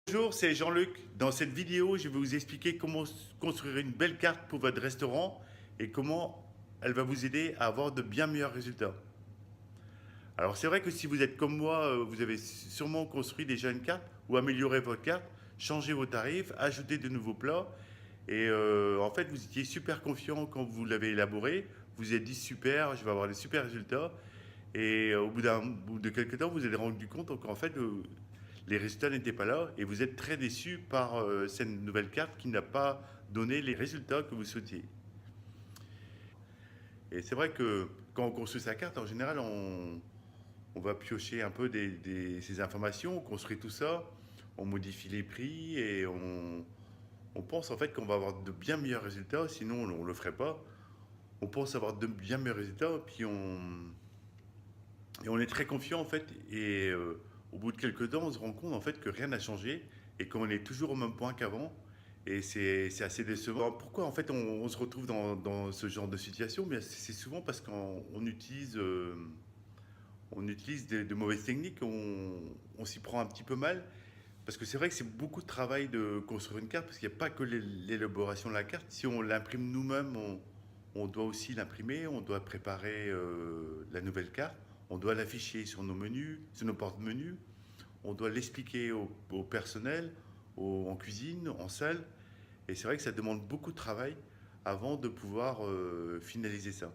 Bonjour, c'est Jean-Luc. Dans cette vidéo, je vais vous expliquer comment construire une belle carte pour votre restaurant et comment elle va vous aider à avoir de bien meilleurs résultats. Alors c'est vrai que si vous êtes comme moi, vous avez sûrement construit déjà une carte ou amélioré votre carte, changé vos tarifs, ajouté de nouveaux plats et en fait vous étiez super confiant quand vous l'avez élaboré. Vous vous êtes dit super, je vais avoir des super résultats et au bout de quelques temps vous vous êtes rendu compte qu'en fait les résultats n'étaient pas là et vous êtes très déçu par cette nouvelle carte qui n'a pas donné les résultats que vous souhaitiez. Et c'est vrai que quand on construit sa carte, en général, on va piocher un peu ces informations, on construit tout ça, on modifie les prix et on pense en fait qu'on va avoir de bien meilleurs résultats, sinon on ne le ferait pas. On pense avoir de bien meilleurs résultats, et on est très confiant en fait. Et au bout de quelques temps, on se rend compte en fait que rien n'a changé et qu'on est toujours au même point qu'avant. Et c'est assez décevant. Pourquoi en fait on se retrouve dans ce genre de situation? Mais c'est souvent parce qu'on utilise, on utilise de mauvaises techniques, on s'y prend un petit peu mal. Parce que c'est vrai que c'est beaucoup de travail de construire une carte, parce qu'il n'y a pas que l'élaboration de la carte. Si on l'imprime nous-mêmes, on doit aussi l'imprimer, on doit préparer la nouvelle carte, on doit l'afficher sur nos menus, sur nos porte-menus, on doit l'expliquer au personnel, en cuisine, en salle. Et c'est vrai que ça demande beaucoup de travail avant de pouvoir finaliser ça.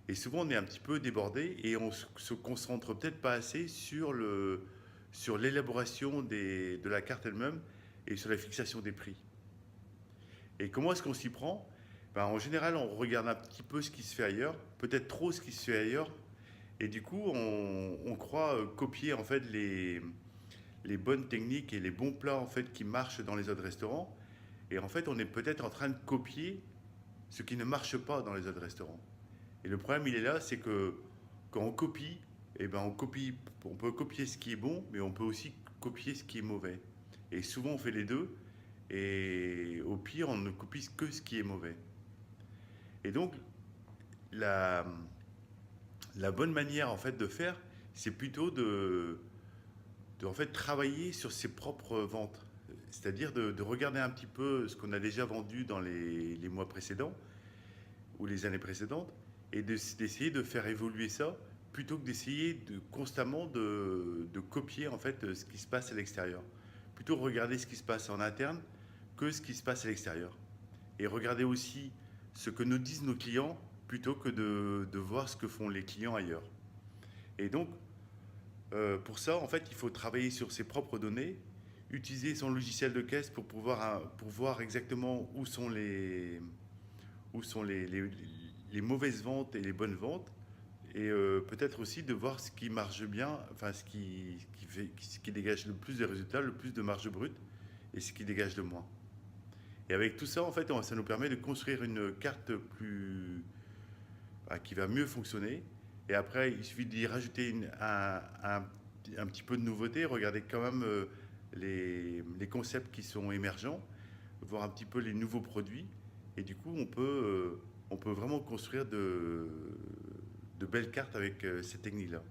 Et souvent, on est un petit peu débordé et on se concentre peut-être pas assez sur l'élaboration de la carte elle-même et sur la fixation des prix. Et comment est-ce qu'on s'y prend? Ben, en général, on regarde un petit peu ce qui se fait ailleurs, peut-être trop ce qui se fait ailleurs, et du coup, on croit copier en fait les bonnes techniques et les bons plats en fait qui marchent dans les autres restaurants. Et en fait, on est peut-être en train de copier ce qui ne marche pas dans les autres restaurants. Et le problème, il est là, c'est que quand on copie, eh ben on peut copier ce qui est bon, mais on peut aussi copier ce qui est mauvais. Et souvent, on fait les deux, et au pire, on ne copie que ce qui est mauvais. Et donc, la, la bonne manière en fait de faire, c'est plutôt de en fait travailler sur ses propres ventes. C'est-à-dire de regarder un petit peu ce qu'on a déjà vendu dans les mois précédents ou les années précédentes et d'essayer de faire évoluer ça plutôt que d'essayer constamment de copier en fait ce qui se passe à l'extérieur. Plutôt regarder ce qui se passe en interne que ce qui se passe à l'extérieur. Et regarder aussi ce que nous disent nos clients plutôt que de voir ce que font les clients ailleurs. Et donc, pour ça, en fait, il faut travailler sur ses propres données, utiliser son logiciel de caisse pour voir exactement où sont les mauvaises ventes et les bonnes ventes, et peut-être aussi de voir ce qui marche bien, enfin ce qui dégage le plus de résultats, le plus de marge brute, et ce qui dégage le moins. Et avec tout ça, en fait, ça nous permet de construire une carte qui va mieux fonctionner. Et après, il suffit d'y rajouter un petit peu de nouveauté, regarder quand même les concepts qui sont émergents, voir un petit peu les nouveaux produits. Et du coup, on peut vraiment construire de belles cartes avec ces techniques-là.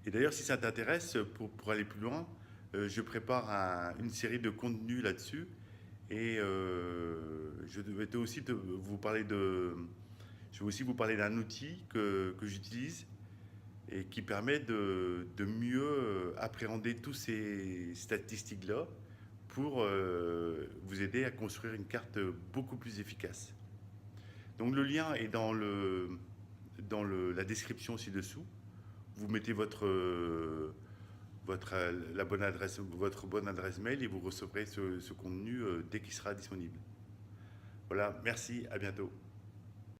Et d'ailleurs, si ça t'intéresse, pour aller plus loin, je prépare une série de contenus là-dessus. Et je vais aussi vous parler je vais aussi vous parler d'un outil que j'utilise et qui permet de mieux appréhender tous ces statistiques-là pour vous aider à construire une carte beaucoup plus efficace. Donc le lien est la description ci-dessous. Vous mettez votre bonne adresse mail et vous recevrez ce contenu dès qu'il sera disponible. Voilà, merci, à bientôt.